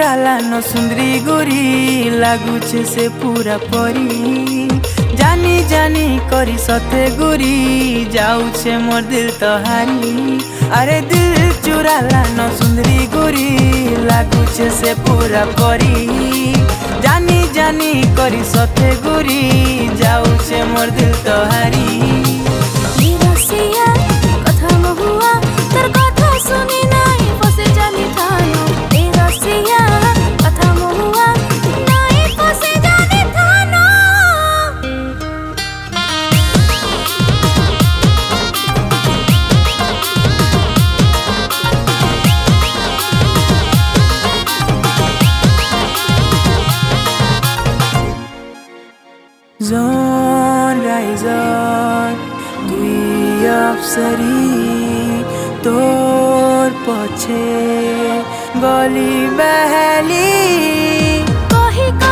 चुरालानो सुंदरी गोरी लागुछे से पूरा परी जानी जानी करी सते गोरी जाऊछे मोर दिल तोहारी। अरे दिल चुरालानो सुंदरी गोरी लागुछे से पूरा परी जानी जानी करी सते गोरी जाऊछे मोर दिल तोहारी। Zon raizon tui अप्सरी तोर पछे गली बहली।